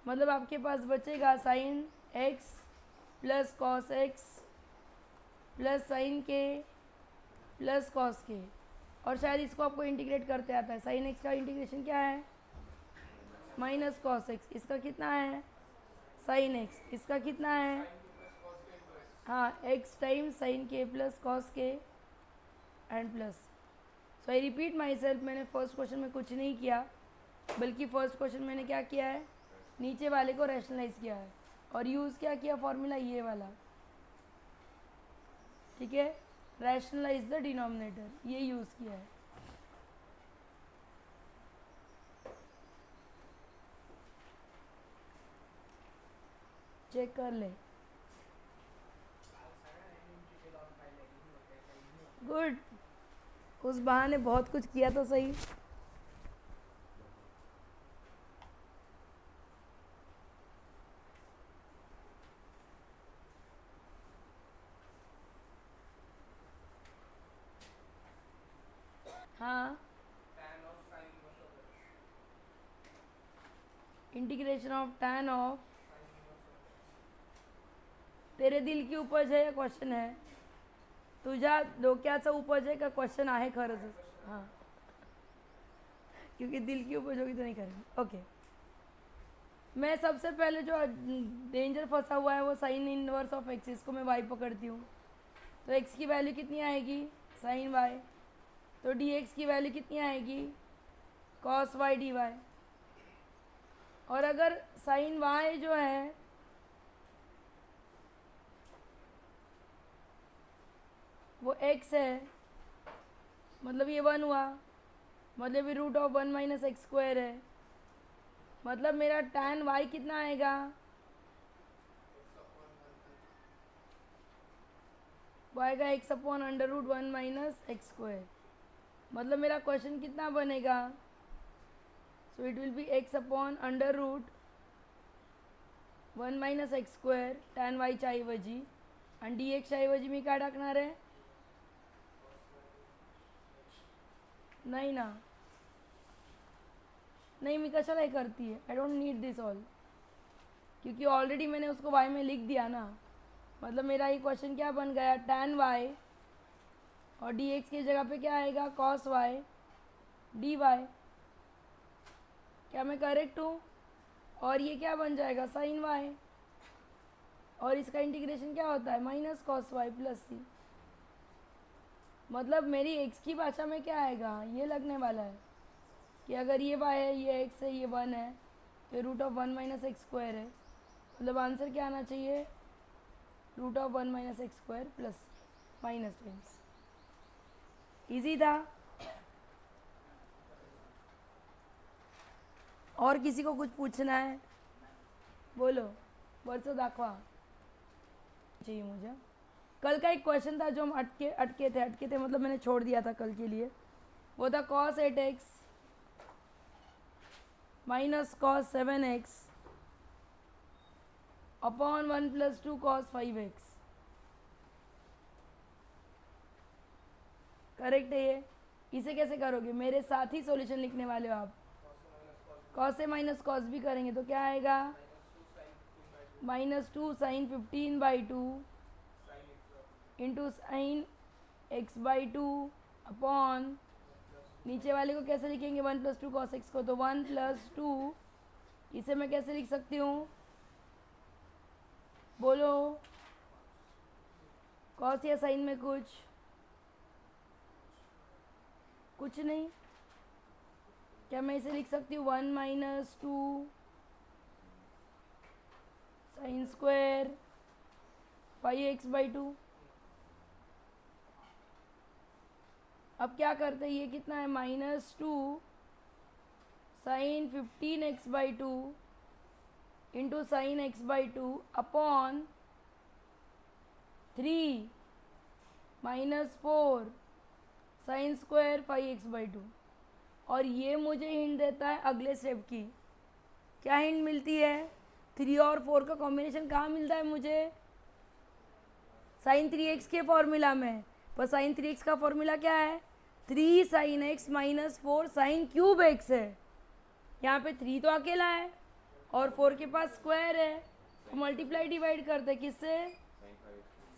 मतलब आपके पास बचेगा sine x plus cos x plus sign के प्लस कॉस के, और शायद इसको आपको इंटीग्रेट करते आता है। साइन एक्स का इंटीग्रेशन क्या है? Minus cos x. इसका कितना है? Sine x. इसका कितना है? हाँ, एक्स टाइम साइन के प्लस कॉस के and plus. So I repeat my self, मैंने फर्स्ट क्वेश्चन में कुछ नहीं किया, बल्कि फर्स्ट क्वेश्चन मैंने क्या किया है, नीचे वाले को रैशनलाइज किया है और यूज़ क्या किया, फॉर्मूला ये वाला, ठीक है, रैशनलाइज द डिनोमिनेटर, ये यूज़ किया है। चेक कर ले। गुड, उस बहाने बहुत कुछ किया तो सही। हाँ, इंटीग्रेशन ऑफ टैन ऑफ, तेरे दिल की उपज है या क्वेश्चन है? तुझा डोक्याचा उपज है का क्वेश्चन आहे खरंच? हाँ, क्योंकि दिल की उपज होगी तो नहीं करेंगे। ओके, मैं सबसे पहले जो डेंजर फंसा हुआ है वो साइन इनवर्स ऑफ एक्स, इसको मैं वाई पकड़ती हूँ। तो एक्स की वैल्यू कितनी आएगी? Sine y. तो डी एक्स की वैल्यू कितनी आएगी? Cos y d y. और अगर साइन वाई जो है वो एक्स है, मतलब ये 1 हुआ, मतलब ये root of 1 minus x square है, मतलब मेरा tan वाई कितना आएगा? वो आएगा x upon under root 1 minus x square. मतलब मेरा क्वेश्चन कितना बनेगा? So it will be x upon under root 1 minus x square tan वायच्या ऐवजी, आणि डी एक्सच्या ऐवजी मी काय टाकणार आहे? नहीं ना, नहीं, मैं कशाला ये करती है, I don't need this all, क्योंकि ऑलरेडी मैंने उसको वाई में लिख दिया ना। मतलब मेरा ये क्वेश्चन क्या बन गया, टैन वाई और डी एक्स की जगह पे क्या आएगा, कॉस वाई डी वाई। क्या मैं करेक्ट हूँ? और ये क्या बन जाएगा, साइन वाई, और इसका इंटीग्रेशन क्या होता है, माइनस कॉस वाई प्लस सी। मतलब मेरी एक्स की भाषा में क्या आएगा, ये लगने वाला है कि अगर ये वाई है, ये एक्स है, ये 1 है, तो root of 1 minus x square है। मतलब आंसर क्या आना चाहिए, root of 1 minus x square plus minus times. Easy था। और किसी को कुछ पूछना है? बोलो, वर्षो दाखवा चाहिए मुझे। कल का एक क्वेश्चन था जो हम अटके थे, मतलब मैंने छोड़ दिया था कल के लिए। वो था cos 8x minus cos 7x upon 1 plus 2 cos 5x। Correct है ये? इसे कैसे करोगे, मेरे साथ ही सॉल्यूशन लिखने वाले हो आप। cos से माइनस cos भी करेंगे तो क्या आएगा, -2 sign 15/2 into sine x/2 upon, नीचे वाले को कैसे लिखेंगे, 1 प्लस 2 cos x को, तो 1 प्लस 2, इसे मैं कैसे लिख सकती हूँ, बोलो, कॉस या साइन में कुछ नहीं। क्या मैं इसे लिख सकती हूँ 1 माइनस 2 साइन स्क्वायर 5x/2। अब क्या करते हैं, ये कितना है, -2 sine 15x/2 into sine x/2 upon 3 -4 sine square 5x/2। और ये मुझे हिंट देता है अगले स्टेप की। क्या हिंट मिलती है, 3 और 4 का कॉम्बिनेशन कहाँ मिलता है मुझे, साइन 3x के फॉर्मूला में। पर साइन 3x का फॉर्मूला क्या है, 3 sine x minus 4 sine cube x है। यहाँ पे 3 तो अकेला है, और 4 के पास स्क्वायर है तो मल्टीप्लाई डिवाइड करते हैं किससे,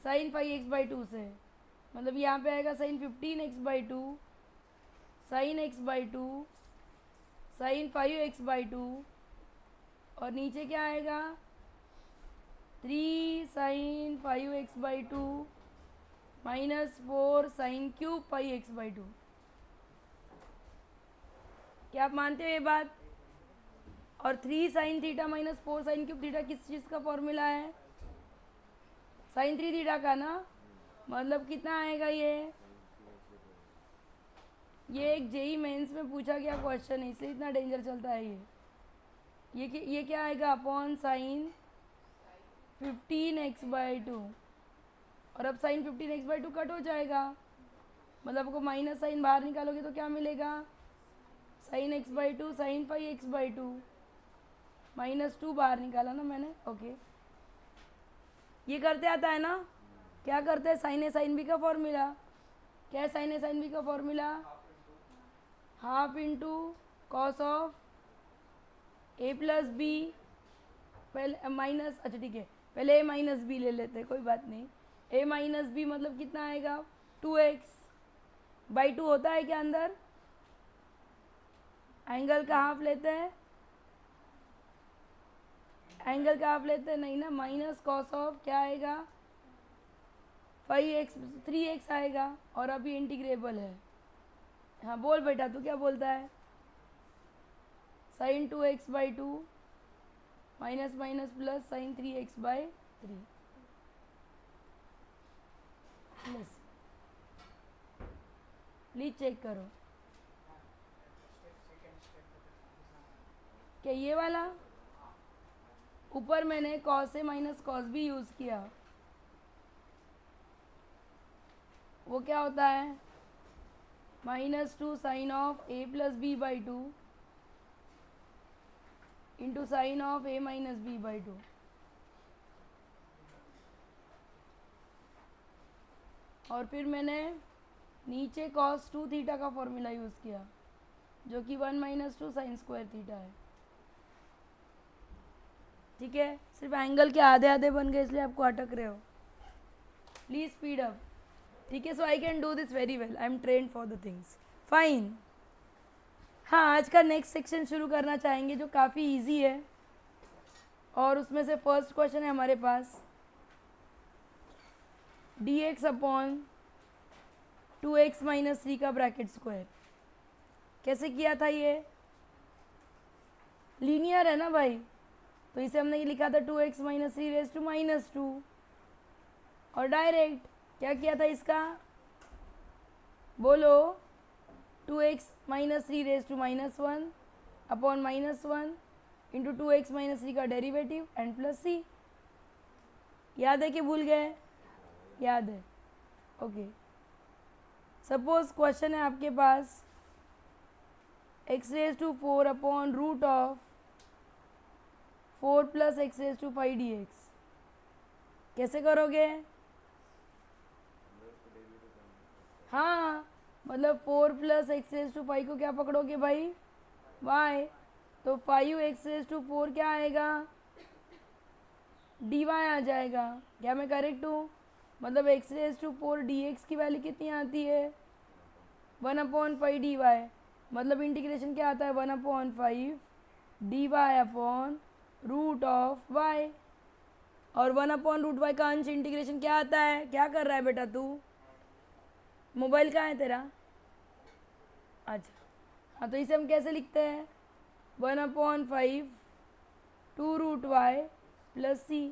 साइन 5x/2 से। मतलब यहाँ पे आएगा sign 15x/2 sign x/2 sign 5x/2 और नीचे क्या आएगा 3 sign 5x/2 minus 4 sine cube 5x/2। क्या आप मानते हो ये बात? और 3 sine theta minus 4 sine cube theta किस चीज़ का फॉर्मूला है, साइन 3 थीटा का ना। मतलब कितना आएगा ये एक जेई मेंस में पूछा गया क्वेश्चन है, इसलिए इतना डेंजर चलता है ये क्या आएगा अपॉन साइन 15x/2। और अब साइन 15x/2 कट हो जाएगा, मतलब आपको माइनस साइन बाहर निकालोगे तो क्या मिलेगा, साइन x/2 साइन 5x/2 -2 बाहर निकाला ना मैंने। ओके, ये करते आता है ना। क्या करते हैं, साइन ए साइन बी का फॉर्मूला। क्या है साइन ए साइन बी का formula, half into cos of a plus b, पहले माइनस, अच्छा ठीक है पहले ए माइनस बी ले लेते हैं, कोई बात नहीं। ए माइनस बी मतलब कितना आएगा 2x/2 होता है क्या अंदर, एंगल का हाफ लेते हैं, एंगल का हाफ लेते हैं नहीं ना, माइनस कॉस ऑफ क्या आएगा 5x 3x आएगा। और अभी इंटीग्रेबल है। हाँ बोल बेटा, तू क्या बोलता है, sine 2x/2 minus minus plus sine 3x/3 plus, please check करो क्या ये वाला ऊपर मैंने cos a minus cos b use किया, वो क्या होता है -2 sine of a plus b/2 into sine of a minus b/2। और फिर मैंने नीचे cos 2 थीटा का फॉर्मूला यूज़ किया जो कि 1 - 2 साइन स्क्वायर थीटा है। ठीक है, सिर्फ एंगल के आधे आधे बन गए इसलिए आपको अटक रहे हो, प्लीज स्पीड अप। ठीक है, so I can do this very well, I am trained for the things, fine. हाँ, आज का नेक्स्ट सेक्शन शुरू करना चाहेंगे जो काफ़ी इजी है और उसमें से फर्स्ट क्वेश्चन है हमारे पास dx अपॉन 2x - 3 का ब्रैकेट स्क्वायर। कैसे किया था ये, लीनियर है ना भाई, तो इसे हमने लिखा था 2x - 3 × -2 और डायरेक्ट क्या किया था इसका, बोलो 2x - 3 × -1 अपॉन -1 इंटू 2x - 3 का डेरिवेटिव एंड प्लस सी। याद है कि भूल गए, याद है, ओके। सपोज क्वेश्चन है आपके पास x⁴ upon root of 4 + x⁵ dx। कैसे करोगे, हाँ मतलब 4 + x⁵ को क्या पकड़ोगे भाई, y, तो 5x⁴ क्या आएगा dy आ जाएगा। क्या मैं करेक्ट हूँ, मतलब x⁴ dx की वैल्यू कितनी आती है 1/5 dy, मतलब इंटीग्रेशन क्या आता है 1/5 dy upon root of y। और 1/√y का अंश इंटीग्रेशन क्या आता है, क्या कर रहा है बेटा तू, मोबाइल कहाँ है तेरा, अच्छा हाँ, तो इसे हम कैसे लिखते हैं 1/5 2√y प्लस c,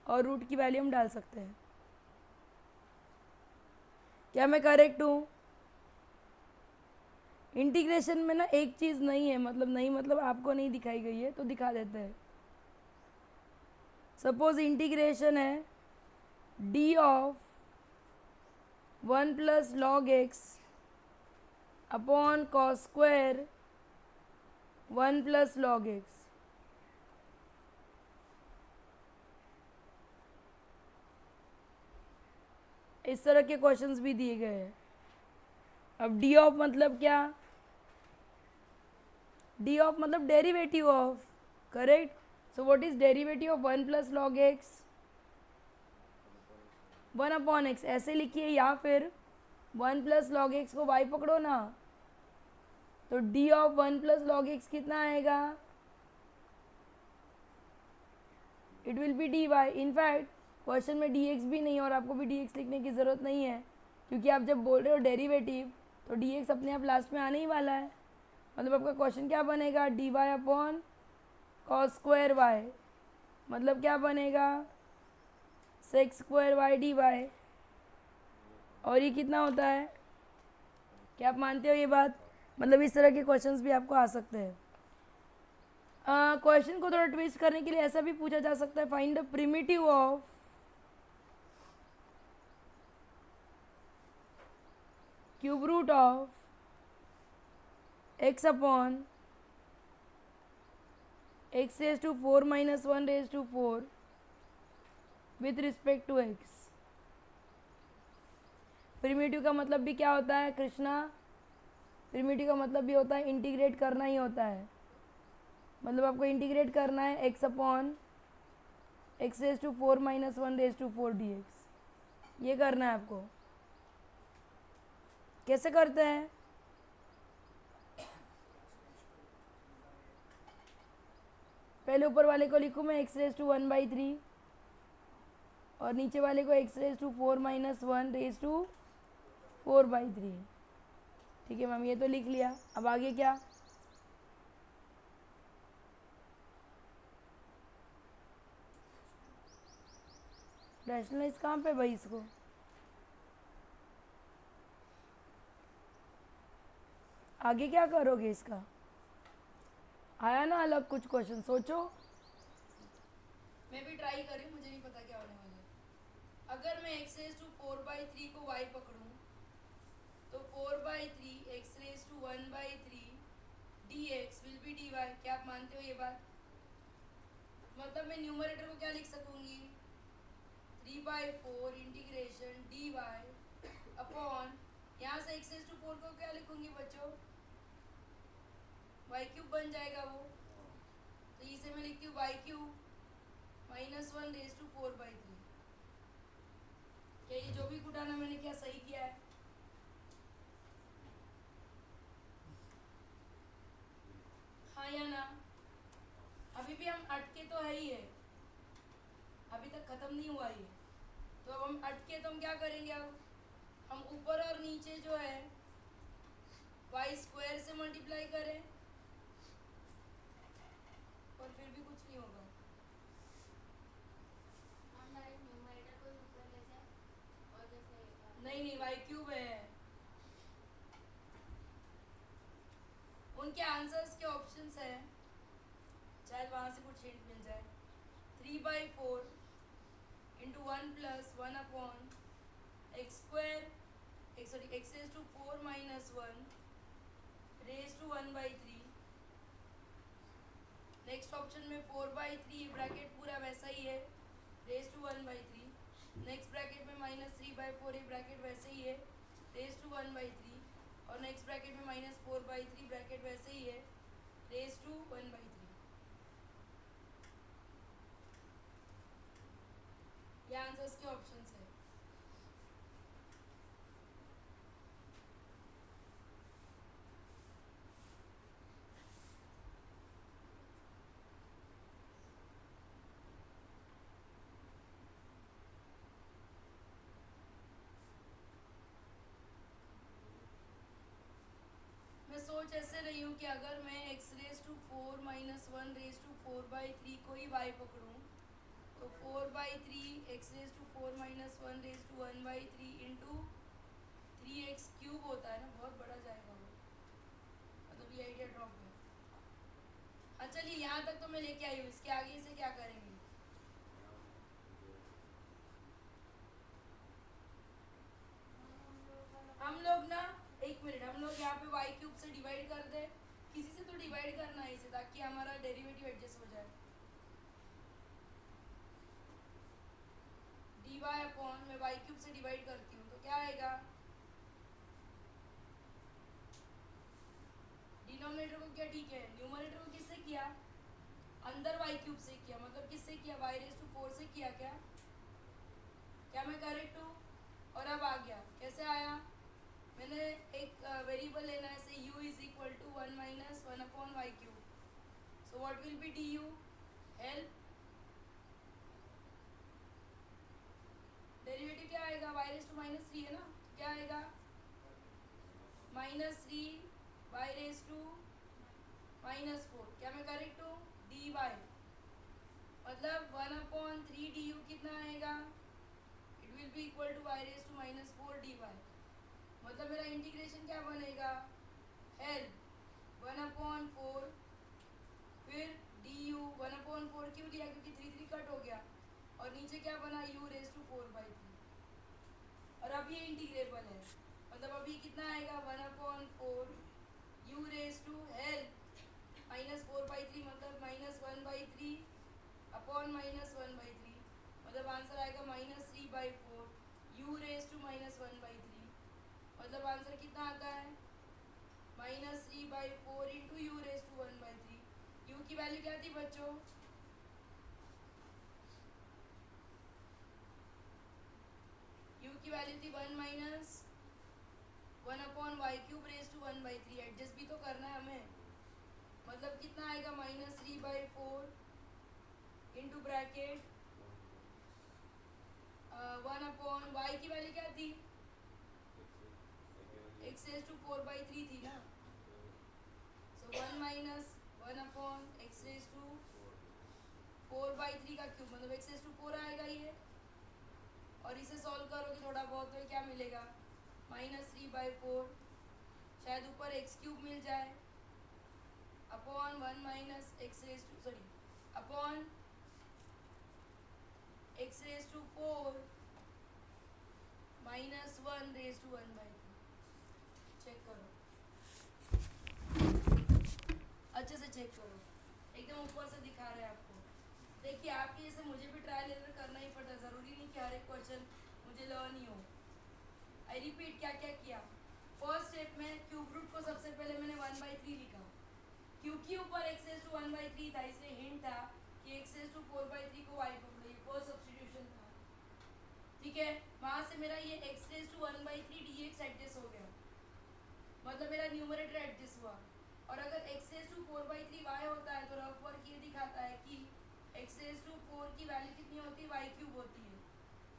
और रूट की वैल्यू हम डाल सकते हैं। क्या मैं करेक्ट हूँ, इंटीग्रेशन में ना एक चीज़ नहीं है, मतलब नहीं मतलब आपको नहीं दिखाई गई है तो दिखा देते हैं। सपोज इंटीग्रेशन है d of 1 + log x upon cos square 1 + log x। इस तरह के क्वेश्चंस भी दिए गए हैं। अब डी ऑफ मतलब क्या, डी ऑफ मतलब derivative of, correct, so what is derivative of 1 plus log x? 1 upon x ऐसे लिखिए, या फिर 1 प्लस लॉग एक्स को y पकड़ो ना, तो d of 1 plus log x कितना आएगा? It will be d y. In fact question में डी एक्स भी नहीं है और आपको भी डी एक्स लिखने की ज़रूरत नहीं है, क्योंकि आप जब बोल रहे हो डेरिवेटिव तो डी एक्स अपने आप लास्ट में आने ही वाला है। मतलब आपका क्वेश्चन क्या बनेगा? D y upon cos square y, मतलब क्या बनेगा? Sec square y d y. और ये कितना होता है? क्या आप मानते हो ये बात? मतलब इस तरह के क्वेश्चंस भी आपको आ सकते हैं। क्वेश्चन को थोड़ा ट्विस्ट करने के लिए ऐसा भी पूछा जा सकता है, find the primitive of cube root of x upon x raise to 4 minus 1 raise to 4 with respect to x. Primitive का मतलब भी क्या होता है कृष्णा? प्रिमिटिव का मतलब भी होता है इंटीग्रेट करना ही होता है। मतलब आपको इंटीग्रेट करना है x upon x raise to 4 minus 1 raise to 4 d x, ये करना है आपको। कैसे करते हैं? पहले ऊपर वाले को लिखूँ मैं एक्स रेज टू 1/3 और नीचे वाले को x raise to 4 minus 1 raise to 4/3। ठीक है मैम, ये तो लिख लिया। अब आगे क्या? रैशनलाइज कहाँ पे भाई इसको? आगे क्या करोगे इसका? आया ना अलग कुछ क्वेश्चन, सोचो। मैं भी ट्राई करी, मुझे नहीं पता क्या होने वाला है। अगर मैं एक्स रेज टू 4/3 को y पकड़ूं तो 4/3 x raise to 1/3 d x will be d y. क्या आप मानते हो ये बात? मतलब मैं न्यूमरेटर को क्या लिख सकूंगी? 3/4 इंटीग्रेशन डी वाई अपॉन, यहाँ से एक्स रेज टू 4 को क्या लिखूंगी बच्चों? वाई क्यूब बन जाएगा वो, तो इसे मैं लिखती हूँ y cube minus 1 raise to 4/3। क्या ये जो भी घटाना मैंने क्या सही किया है? हाँ या ना? अभी भी हम अटके तो है ही है, अभी तक खत्म नहीं हुआ ये। तो अब हम अटके तो हम क्या करेंगे? अब हम ऊपर और नीचे जो है वाई स्क्वायर से मल्टीप्लाई करें, और फिर भी कुछ नहीं होगा। नहीं नहीं, वाई क्यूब है। उनके आंसर्स के ऑप्शंस हैं, शायद वहाँ से कुछ हिंट मिल जाए। 3/4 into 1 plus 1 upon x square x raise to 4 minus 1 raise to 1/3। Next option में 4/3 ब्रैकेट पूरा वैसा ही है, रेज टू 1/3। नेक्स्ट ब्रैकेट में -3/4 ये ब्रैकेट वैसे ही है, रेज टू 1/3। और नेक्स्ट ब्रैकेट में -4/3 ब्रैकेट वैसे ही है, रेज टू 1/3। ये आंसर्स के ऑप्शंस है। मैं सोच ऐसे रही हूँ कि अगर मैं x raise to 4 minus 1 raise to 4/3 को ही y पकड़ूँ तो 4/3 x raise to 4 minus 1 raise to 1/3 into 3x cube होता है ना, बहुत बड़ा जाएगा वो। मतलब ये आइडिया ड्रॉप है। हाँ चलिए, यहाँ तक तो मैं लेके आई हूँ, इसके आगे से क्या करेंगे? हम लोग ना, एक मिनट, हम लोग यहाँ पे वाई क्यूब से डिवाइड कर दे, किसी से तो डिवाइड करना है इसे, ताकि हमारा डेरिवेटिव एडजस्ट हो जाए। डी वाई अपॉन, मैं वाई क्यूब से डिवाइड करती हूँ तो क्या आएगा? डिनोमिनेटर को क्या ठीक है, न्यूमरेटर को किससे किया? अंदर वाई क्यूब से किया, मतलब किससे किया, वाई रेज टू 4 से किया। क्या क्या मैं करेक्ट हूँ? और अब आ गया, कैसे आया? मैंने एक वेरिएबल लेना है, से u is equal to 1 minus 1 upon y cube. So what will be d u? Help, derivative क्या आएगा? वाई रेज टू माइनस 3 है ना, क्या आएगा? -3 वाई रेज टू -4। क्या मैं करेक्ट हूँ? डी वाई, मतलब 1/3 du कितना आएगा? It will be equal to y raise to -4 d y. मतलब मेरा इंटीग्रेशन क्या बनेगा? हेल्प 1/4, फिर डी यू 1/4 क्यों लिया? क्योंकि 3 कट हो गया, और नीचे क्या बना? u raise to 4/3। और अब ये इंटीग्रेबल है, मतलब अभी कितना आएगा? 1/4 u रेज टू हेल्प -4/3, मतलब -1/3 अपॉन -1/3, मतलब आंसर आएगा -3/4 u रेज टू -1/3। मतलब आंसर कितना आता है? -3/4 into u raise to 1/3। u की वैल्यू क्या थी बच्चों? u की वैल्यू थी 1 minus 1/y³ raise to 1/3। Adjust भी तो करना है हमें, मतलब कितना आएगा? -3/4 इंटू ब्रैकेट 1/y की वैल्यू क्या थी? x रेज टू 4/3 थी ना। सो 1 माइनस 1/x रेज टू 4/3 का क्यूब, मतलब x रेज टू 4 आएगा ये। और इसे सॉल्व करोगे थोड़ा बहुत तो क्या मिलेगा? -3/4, शायद ऊपर x³ मिल जाए, upon 1 minus x raise to, sorry, upon x raise to 4 -1 raise to 1/3। Check करो, अच्छे से चेक करो, एकदम ऊपर से दिखा रहे हैं आपको। देखिए आपके जैसे मुझे भी ट्रायल एरर करना ही पड़ता है, ज़रूरी नहीं कि हर एक क्वेश्चन मुझे लर्न ही हो। आई रिपीट, क्या क्या किया? फर्स्ट स्टेप में क्यूब रूट को सबसे पहले मैंने 1/3 लिखा, क्योंकि ऊपर x रेज टू 1/3 था, इसलिए हिंट था कि x रेज टू 4/3 को y पकड़ो, ये फर्स्ट सब्स्टिट्यूशन था। ठीक है, वहां से मेरा ये x raise to 1/3 dx adjust हो गया, मतलब मेरा न्यूमरेटर एडजस्ट हुआ। और अगर x रेज टू 4/3 y होता है तो रफ वर्क ये दिखाता है कि x रेज टू 4 की वैल्यू कितनी होती है? y³ होती है।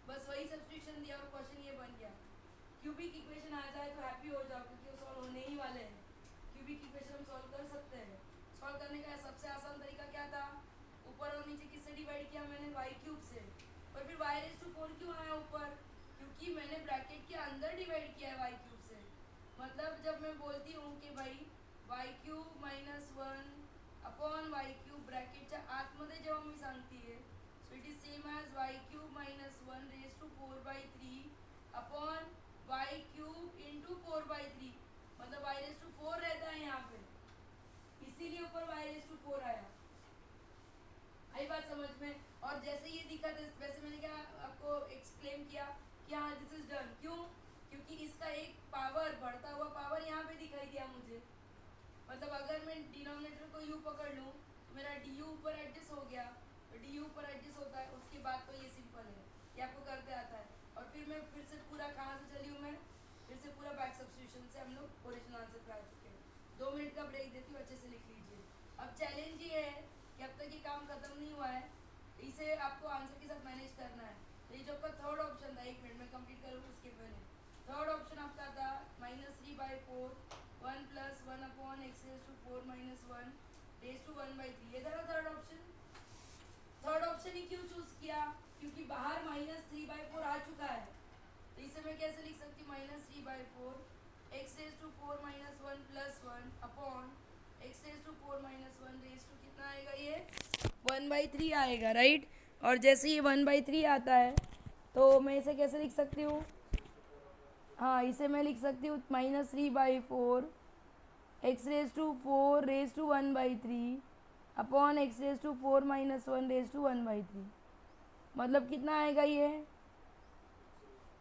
बस वही सब्स्टिट्यूशन दिया और क्वेश्चन ये बन गया। क्यूबिक इक्वेशन आ जाए तो हैप्पी हो जाओ, क्योंकि वो सॉल्व होने ही वाले हैं। क्यूबिक इक्वेशन हम सॉल्व कर सकते हैं। सॉल्व करने का सबसे आसान तरीका क्या था? ऊपर और नीचे किससे डिवाइड किया मैंने? y³ से। पर फिर y रेज टू 4 क्यों आया ऊपर? क्योंकि मैंने ब्रैकेट के अंदर डिवाइड किया है y³ से। मतलब जब मैं बोलती हूँ कि भाई y³ -1 अपॉन y³ ब्रॅकेटच्या आतमध्ये जेव्हा मी सांगते, so it is same as y³ -1 raise to 4/3 upon y³ into 4/3, मतलब y रेज टू 4 रहता है यहाँ पे, इसीलिए ऊपर y रेज टू 4 आया। आई बात समझ में? और जैसे ये दिखा वैसे मैंने क्या आपको एक्सप्लेन किया कि हाँ दिस इज डन। क्यों? क्योंकि इसका एक पावर, बढ़ता हुआ पावर यहाँ पे दिखाई दिया मुझे। मतलब अगर मैं डिनोमिनेटर को u पकड़ लूँ तो मेरा du ऊपर एडजस्ट हो गया, तो du ऊपर एडजस्ट होता है, उसके बाद तो ये सिंपल है, ये आपको करते आता है। और फिर मैं फिर से पूरा कहाँ से चली हूँ मैं? फिर से पूरा बैक सब्स्टिट्यूशन से हम लोग ओरिजिनल आंसर पे आ चुके हैं। 2 मिनट का ब्रेक देती हूँ, अच्छे से लिख लीजिए। अब चैलेंज ये है कि अब तक ये काम खत्म नहीं हुआ है, इसे आपको आंसर के साथ मैनेज करना है। तो ये जो आपका थर्ड ऑप्शन था, 1 मिनट में कंप्लीट करूँ उसके पहले, थर्ड ऑप्शन आपका था -3/4 1 + 1 upon x raise to 4 -1 raise to 1/3। ये था ना थर्ड ऑप्शन। थर्ड ऑप्शन ही क्यों चूज किया? क्योंकि बाहर -3/4 आ चुका है, तो इसे मैं कैसे लिख सकती हूँ? -3/4 x raise to 4 -1 + 1 upon x raise to 4 -1 raise to कितना आएगा? ये 1/3 आएगा, राइट। और जैसे ये 1/3 आता है तो मैं इसे कैसे लिख सकती हूँ? हाँ, इसे मैं लिख सकती हूँ -3/4 x raise to 4 raise to 1/3 upon x raise to 4 -1 raise to 1/3। मतलब कितना आएगा ये?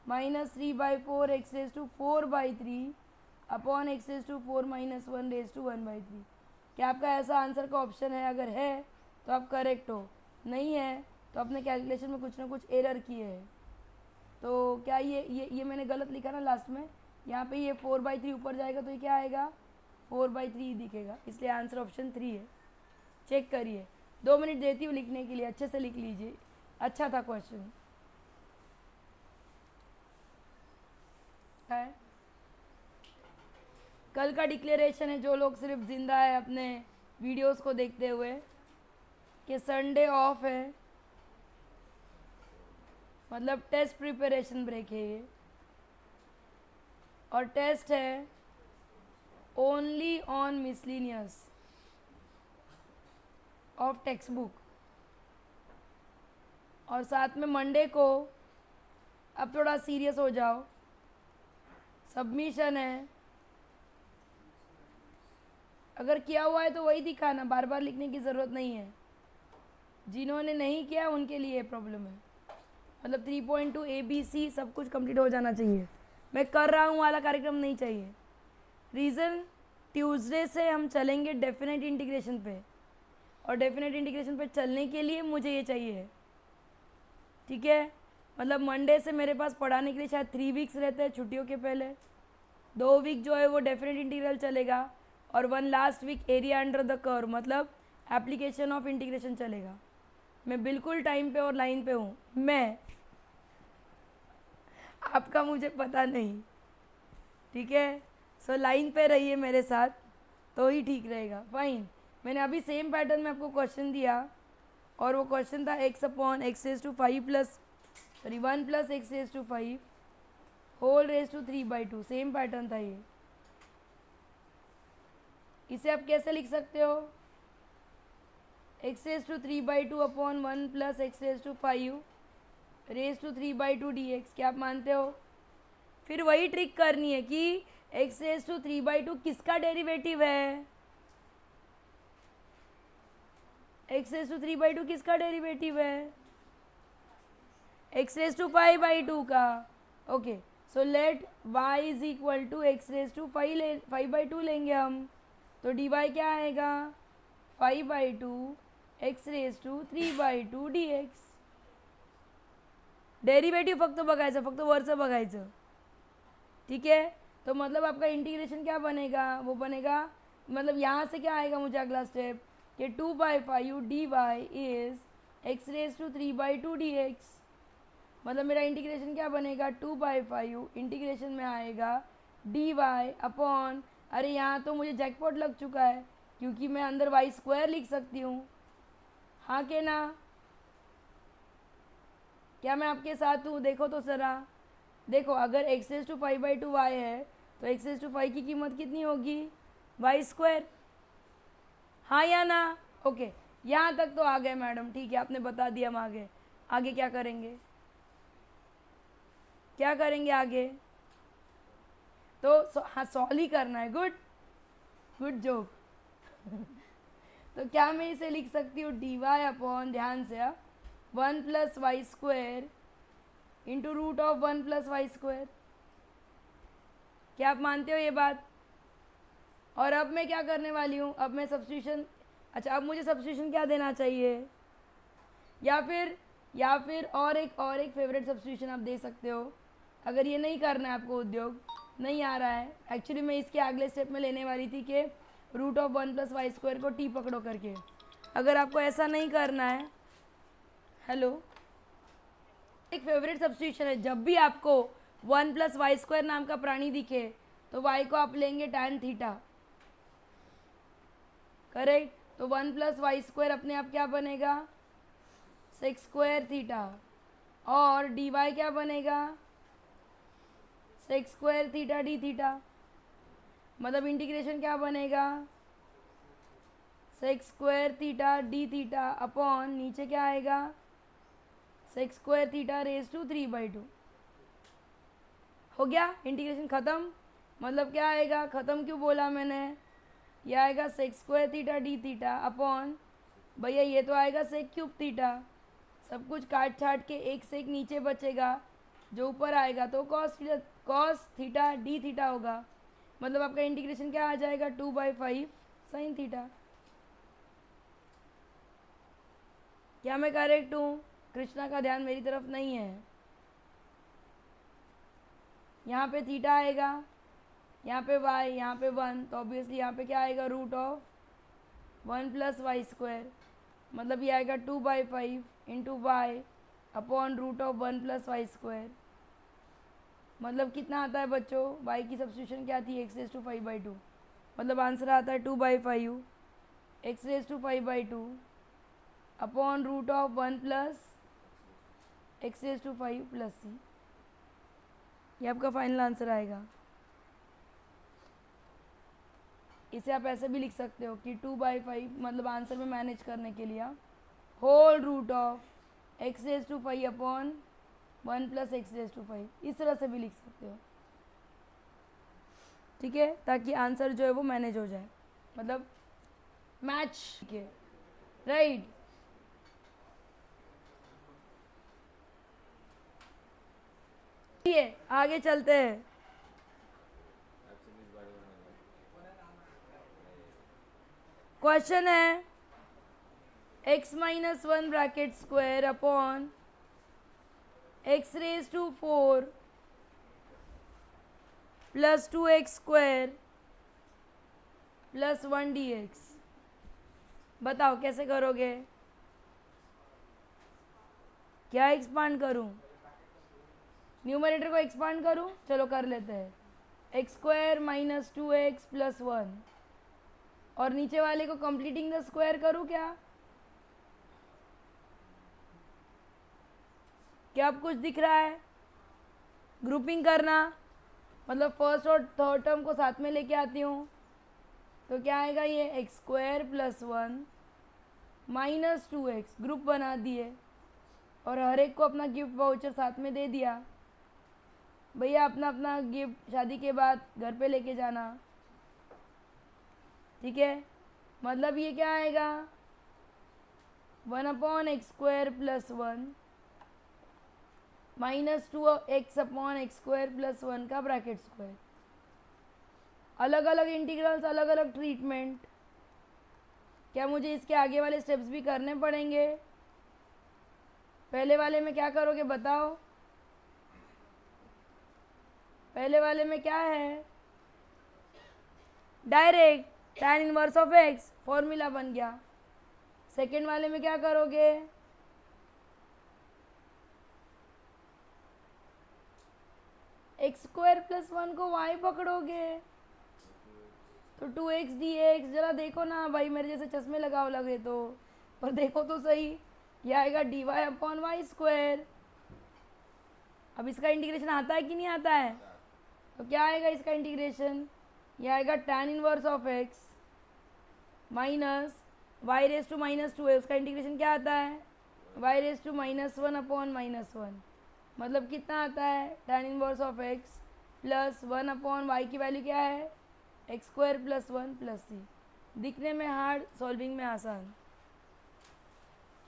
-3/4 x raise to 4/3 upon x raise to 4 -1 raise to 1/3। क्या आपका ऐसा आंसर का ऑप्शन है? अगर है तो आप करेक्ट हो, नहीं है तो अपने कैलकुलेशन में कुछ ना कुछ एरर किए है। तो क्या ये मैंने गलत लिखा ना लास्ट में, यहाँ पे ये 4/3 ऊपर जाएगा तो ये क्या आएगा 4/3 दिखेगा, इसलिए आंसर ऑप्शन 3 है। चेक करिए, 2 मिनट देती हूँ लिखने के लिए, अच्छे से लिख लीजिए, अच्छा था क्वेश्चन है। कल का डिक्लेरेशन है, जो लोग सिर्फ जिंदा है अपने वीडियोस को देखते हुए, कि संडे ऑफ है, मतलब टेस्ट प्रिपरेशन ब्रेक है ये, और टेस्ट है only on miscellaneous of text book. और साथ में मंडे को अब थोड़ा सीरियस हो जाओ, सबमिशन है, अगर किया हुआ है तो वही दिखाना, बार बार लिखने की ज़रूरत नहीं है। जिन्होंने नहीं किया उनके लिए प्रॉब्लम है, मतलब 3.2 ABC सब कुछ कंप्लीट हो जाना चाहिए। मैं कर रहा हूँ वाला कार्यक्रम नहीं चाहिए। रीज़न, ट्यूसडे से हम चलेंगे डेफिनेट इंटीग्रेशन पे, और डेफिनेट इंटीग्रेशन पे चलने के लिए मुझे ये चाहिए, ठीक है। मतलब मंडे से मेरे पास पढ़ाने के लिए शायद 3 वीक्स रहते हैं छुट्टियों के पहले, 2 वीक जो है वो डेफिनेट इंटीग्रल चलेगा, और 1 last week area under the curve मतलब एप्लीकेशन ऑफ इंटीग्रेशन चलेगा। मैं बिल्कुल टाइम पे और लाइन पे हूँ, मैं आपका मुझे पता नहीं, ठीक है। सो लाइन पे रहिए मेरे साथ तो ही ठीक रहेगा। फाइन, मैंने अभी सेम पैटर्न में आपको क्वेश्चन दिया, और वो क्वेश्चन था x/x⁵ plus 1 + x⁵ whole raise to 3/2, same pattern था ये। इसे आप कैसे लिख सकते हो, x⁵ upon 1 + x⁵ raise to 3/2 dx। क्या आप मानते हो? फिर वही ट्रिक करनी है कि x⁵ किसका डेरिवेटिव है, x⁵ किसका डेरिवेटिव है, x⁵ का। Okay, so let y is equal to x⁵5/2 लेंगे हम, तो dy क्या आएगा 5/2 x⁵3/2 dx। डेरिवेटिव फक्त बघायचं, फक्त वरचं बघायचं, ठीक है। तो मतलब आपका इंटीग्रेशन क्या बनेगा, वो बनेगा, मतलब यहाँ से क्या आएगा मुझे अगला स्टेप, कि 2/5 dy इज x⁵3/2 dx। मतलब मेरा इंटीग्रेशन क्या बनेगा 2/5 इंटीग्रेशन में आएगा dy अपॉन, अरे यहाँ तो मुझे जैकपॉट लग चुका है क्योंकि मैं अंदर y² लिख सकती हूँ, हाँ के ना? क्या मैं आपके साथ हूँ? देखो तो ज़रा, देखो अगर x⁵5/2 y है तो x⁵5 की कीमत कितनी होगी y², हाँ या ना? ओके, यहाँ तक तो आ गए मैडम, ठीक है, आपने बता दिया। हम आगे आगे क्या करेंगे, क्या करेंगे आगे? तो हाँ, सॉल्व ही करना है, गुड गुड जोक। तो क्या मैं इसे लिख सकती हूँ dy अपॉन, ध्यान से, 1 + y² इंटू √1 + y²। क्या आप मानते हो ये बात? और अब मैं क्या करने वाली हूँ, अब मैं सब्स्टिट्यूशन, अच्छा अब मुझे सब्स्टिट्यूशन क्या देना चाहिए, या फिर और एक फेवरेट सब्स्टिट्यूशन आप दे सकते हो। अगर ये नहीं करना है आपको, उद्योग नहीं आ रहा है, एक्चुअली मैं इसके अगले स्टेप में लेने वाली थी कि √1 + y² को t पकड़ो करके। अगर आपको ऐसा नहीं करना है, हेलो, एक फेवरेट सब्स्टिट्यूशन है, जब भी आपको 1 + y² नाम का प्राणी दिखे तो y को आप लेंगे tan थीटा, करेक्ट। तो 1 + y² अपने आप क्या बनेगा sec² थीटा, और dy क्या बनेगा sec² थीटा d थीटा। मतलब इंटीग्रेशन क्या बनेगा sec² theta d theta upon, नीचे क्या आएगा sec² थीटा रेज टू 3/2। हो गया इंटीग्रेशन ख़त्म। मतलब क्या आएगा, ख़त्म क्यों बोला मैंने, ये आएगा sec² theta d theta upon, भैया ये तो आएगा sec³ थीटा। सब कुछ काट छाट के एक से एक नीचे बचेगा, जो ऊपर आएगा तो cos थीटा d थीटा होगा। मतलब आपका इंटीग्रेशन क्या आ जाएगा 2/5 sin थीटा। क्या मैं करेक्ट हूँ? कृष्णा का ध्यान मेरी तरफ नहीं है। यहाँ पे थीटा आएगा, यहाँ पे वाई, यहाँ पे 1, तो ऑब्वियसली यहाँ पे क्या आएगा? Root of 1 plus y square, मतलब ये आएगा 2/5 into y upon root of 1 plus y square. मतलब कितना आता है बच्चों? वाई की सब्स्टिट्यूशन क्या थी? x⁵5/2, मतलब आंसर आता है 2/5 x⁵5/2 upon root of 1 plus x⁵5 plus c. ये आपका फाइनल आंसर आएगा। इसे आप ऐसे भी लिख सकते हो कि 2/5, मतलब आंसर में मैनेज करने के लिए whole root of x⁵5 upon 1 plus x⁵5, इस तरह से भी लिख सकते हो, ठीक है, ताकि आंसर जो है वो मैनेज हो जाए, मतलब मैच, ठीक है, राइट। आगे चलते हैं। क्वेश्चन है x-1 bracket square upon x⁴ plus 2x square plus 1 dx। बताओ कैसे करोगे? क्या एक्सपांड करूं? न्यूमरेटर को एक्सपांड करूं? चलो कर लेते हैं। x² माइनस 2x प्लस 1, और नीचे वाले को कंप्लीटिंग द स्क्वायर करूं क्या? क्या अब कुछ दिख रहा है? ग्रुपिंग करना, मतलब फर्स्ट और थर्ड टर्म को साथ में लेके आती हूँ, तो क्या आएगा? ये x² plus 1 minus 2x, group बना दिए और हर एक को अपना गिफ्ट वाउचर साथ में दे दिया। भैया अपना अपना गिफ्ट शादी के बाद घर पे लेके जाना, ठीक है। मतलब ये क्या आएगा? 1/x² plus 1 minus 2x/x² plus 1 का ब्रैकेट स्क्वायर। अलग अलग इंटीग्रल्स, अलग अलग ट्रीटमेंट। क्या मुझे इसके आगे वाले स्टेप्स भी करने पड़ेंगे? पहले वाले में क्या करोगे बताओ? पहले वाले में क्या है? Direct tan inverse of x, formula बन गया। सेकेंड वाले में क्या करोगे? x² प्लस 1 को y पकड़ोगे, तो 2x dx। जरा देखो ना भाई, मेरे जैसे चश्मे लगाओ लगे तो, पर देखो तो सही, ये आएगा dy अपॉन वाई स्क्वायर। अब इसका इंटीग्रेशन आता है कि नहीं आता है? तो क्या आएगा इसका इंटीग्रेशन? ये आएगा tan inverse of x minus y raise to minus 2 है, उसका इंटीग्रेशन क्या आता है? y रेज टू -1 अपॉन -1, मतलब कितना आता है? tan inverse of x plus 1 upon y की वैल्यू क्या है? x² प्लस 1 प्लस सी। दिखने में हार्ड, सॉल्विंग में आसान,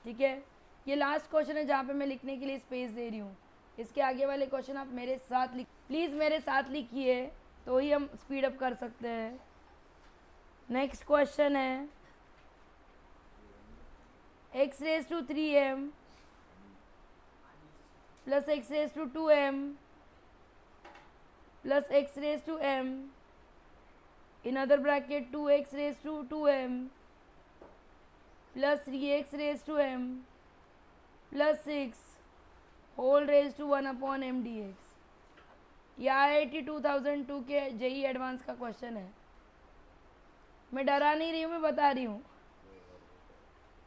ठीक है। ये लास्ट क्वेश्चन है जहाँ पे मैं लिखने के लिए स्पेस दे रही हूँ। इसके आगे वाले क्वेश्चन आप मेरे साथ प्लीज़ मेरे साथ लिखिए, तो ही हम स्पीड अप कर सकते हैं। नेक्स्ट क्वेश्चन है x⁵3m plus x⁵2m plus x⁵m in other bracket 2x⁵2m plus 3x⁵m plus 6 whole raised to 1 upon m dx। यह IIT 2002 के JEE एडवांस का क्वेश्चन है। मैं डरा नहीं रही हूँ, मैं बता रही हूँ।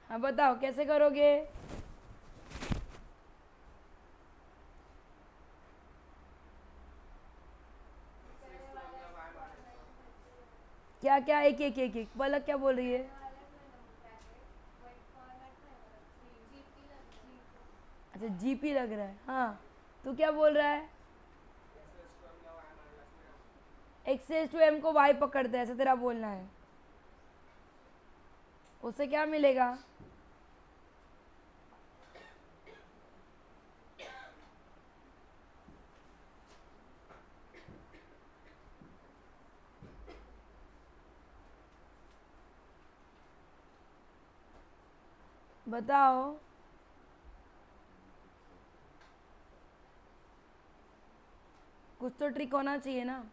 हाँ बताओ कैसे करोगे? क्या क्या? एक एक एक एक पलक क्या बोल रही है? अच्छा जीपी लग रहा है, हाँ। तू क्या बोल रहा है? x⁵m को y पकड़ते हैं, ऐसे तेरा बोलना है। उससे क्या मिलेगा? बताओ। कुछ तो ट्रिक होना चाहिए ना।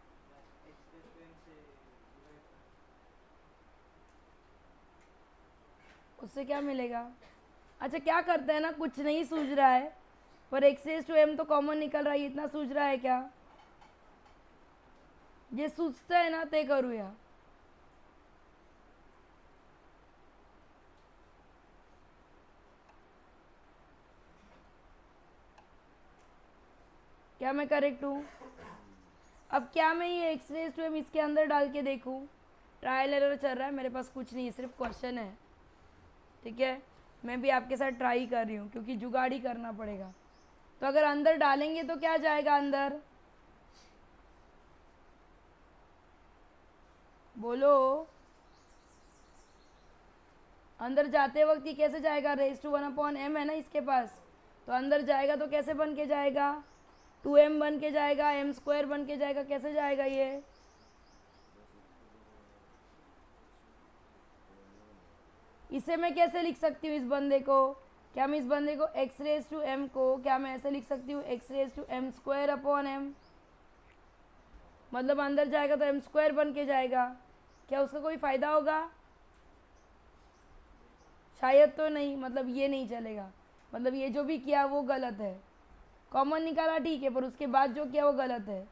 उससे क्या मिलेगा? अच्छा क्या करते हैं ना, कुछ नहीं सूझ रहा है पर एक्स रेज टू एम तो कॉमन निकल रहा है, इतना सूझ रहा है क्या? ये सूझता है ना ते करूया। क्या मैं करेक्ट हूँ? अब क्या मैं ये एक्स रेज टू एम इसके अंदर डाल के देखूँ? ट्रायल एरर चल रहा है, मेरे पास कुछ नहीं है, सिर्फ क्वेश्चन है। ठीक है, मैं भी आपके साथ ट्राई कर रही हूँ क्योंकि जुगाड़ ही करना पड़ेगा। तो अगर अंदर डालेंगे तो क्या जाएगा अंदर? बोलो। अंदर जाते वक्त ये कैसे जाएगा? रेज टू 1/m है ना इसके पास, तो अंदर जाएगा तो कैसे बन के जाएगा? 2m बन के जाएगा, m² बन के जाएगा, कैसे जाएगा ये? इसे मैं कैसे लिख सकती हूँ इस बंदे को? क्या मैं इस बंदे को x रेज टू m को क्या मैं ऐसे लिख सकती हूँ x रेज टू m²/m? मतलब अंदर जाएगा तो m² बन के जाएगा, क्या उसका कोई फ़ायदा होगा? शायद तो नहीं, मतलब ये नहीं चलेगा, मतलब ये जो भी किया वो गलत है। कॉमन निकाला ठीक है, पर उसके बाद जो किया वो गलत है।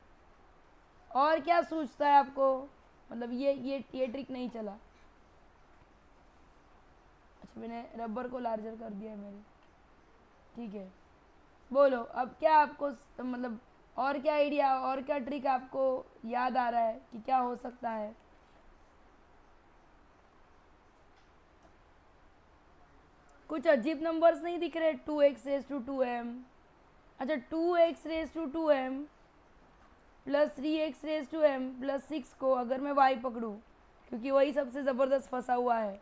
और क्या सूझता है आपको? मतलब ये ट्रिक नहीं चला। अच्छा मैंने रबर को लार्जर कर दिया है मेरे, ठीक है। बोलो अब क्या आपको मतलब और क्या आइडिया और क्या ट्रिक आपको याद आ रहा है कि क्या हो सकता है? कुछ अजीब नंबर्स नहीं दिख रहे? 2x रेज टू 2m, अच्छा 2x raise to 2m plus 3x raise to m plus 6 को अगर मैं y पकड़ूँ, क्योंकि वही सबसे ज़बरदस्त फंसा हुआ है,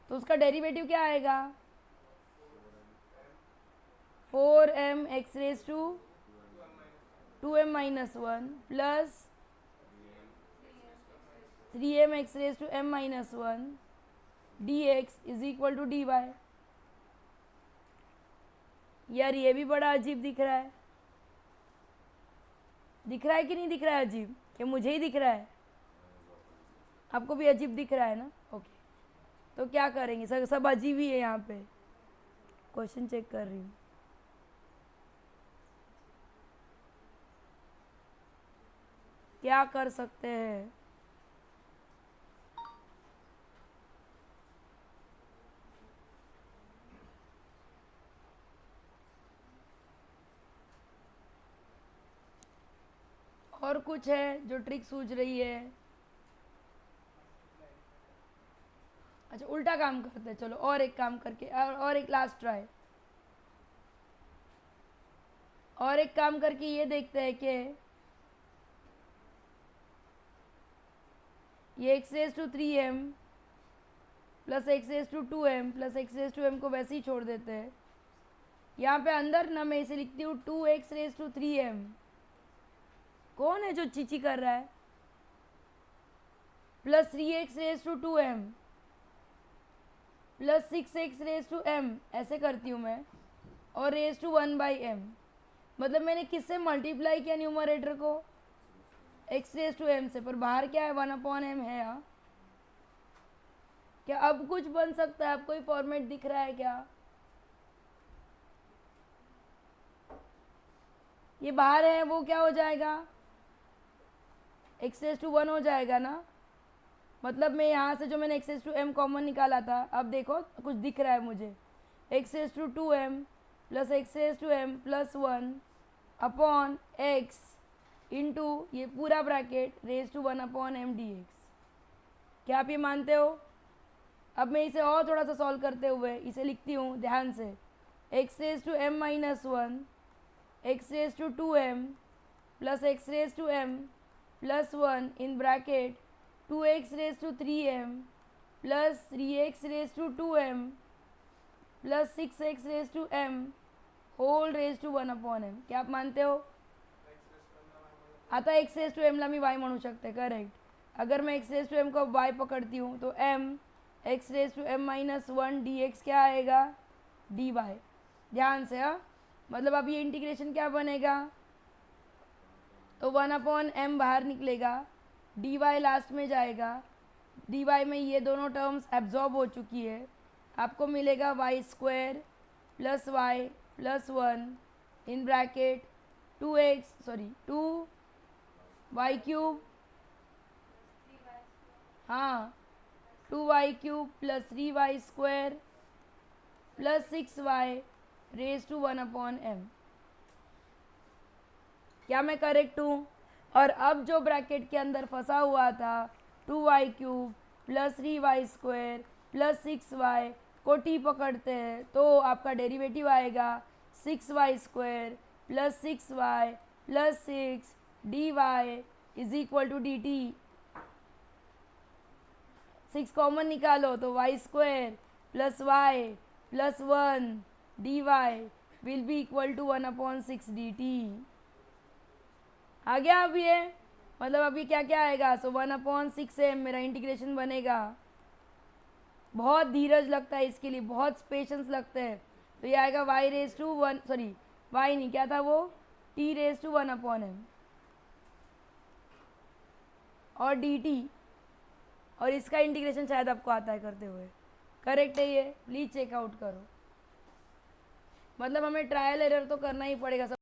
तो उसका डेरिवेटिव क्या आएगा? 4m x raise to 2m minus 1 plus 3m x raise to m minus 1 dx is equal to dy। यार ये भी बड़ा अजीब दिख रहा है। दिख रहा है कि नहीं दिख रहा है अजीब? क्या मुझे ही दिख रहा है? आपको भी अजीब दिख रहा है ना? ओके, तो क्या करेंगे? सब अजीब ही है यहाँ पे। क्वेश्चन चेक कर रही हूँ। क्या कर सकते हैं? और कुछ है जो ट्रिक सूझ रही है? अच्छा उल्टा काम करते हैं, चलो और एक काम करके और एक लास्ट ट्राई, और एक काम करके ये देखते हैं कि ये x raise to 3m plus x raise to 2m plus x raise to m को वैसे ही छोड़ देते हैं। यहाँ पे अंदर ना मैं इसे लिखती हूँ 2x रेज टू 3m। कौन है जो चीची कर रहा है? Plus 3x raise to 2m plus 6x raise to m, ऐसे करती हूँ मैं, और रेज टू 1/m। मतलब मैंने किससे मल्टीप्लाई किया न्यूमरेटर को? x रेज टू m से, पर बाहर क्या है? 1/m है। यहाँ क्या अब कुछ बन सकता है? अब कोई फॉर्मेट दिख रहा है क्या? ये बाहर है वो क्या हो जाएगा? x रेज टू 1 हो जाएगा ना। मतलब मैं यहाँ से जो मैंने x raise to m common निकाला था, अब देखो कुछ दिख रहा है मुझे, x raise to 2m plus x raise to m plus 1 upon x into ये पूरा bracket raise to 1/m dx। क्या आप ये मानते हो? अब मैं इसे और थोड़ा सा सॉल्व करते हुए इसे लिखती हूँ ध्यान से, x raise to m minus 1 x raise to 2m plus x raise to m plus 1 in bracket 2x raise to 3m plus 3x raise to 2m plus 6x raise to m whole raise to 1/m। क्या आप मानते हो? आता x raise to m ला मी y म्हणू शकते, correct. अगर मैं x रेज टू m को y पकड़ती हूँ तो m x raise to m minus 1 dx क्या आएगा? dy। ध्यान से हाँ, मतलब अब ये इंटीग्रेशन क्या बनेगा? तो 1/m बाहर निकलेगा, dy लास्ट में जाएगा, dy में ये दोनों टर्म्स एब्जॉर्ब हो चुकी है, आपको मिलेगा y² + y + 1 in bracket 2y³ हाँ 2y³ + 3y² + 6y raise to 1/m। क्या मैं करेक्ट हूँ? और अब जो ब्रैकेट के अंदर फंसा हुआ था 2y³ + 3y² + 6y को t पकड़ते हैं तो आपका डेरिवेटिव आएगा 6y² + 6y + 6 dy = dt। 6 common निकालो तो y² + y + 1 dy will be equal to 1/6 dt। आ गया अब ये, मतलब अभी क्या क्या आएगा, सो 1/6m मेरा इंटीग्रेशन बनेगा। बहुत धीरज लगता है इसके लिए, बहुत पेशेंस लगता है। तो ये आएगा y नहीं क्या था वो, t⁻1/m और dt, और इसका इंटीग्रेशन शायद आपको आता है करते हुए। करेक्ट है ये, प्लीज़ चेकआउट करो। मतलब हमें ट्रायल एरर तो करना ही पड़ेगा।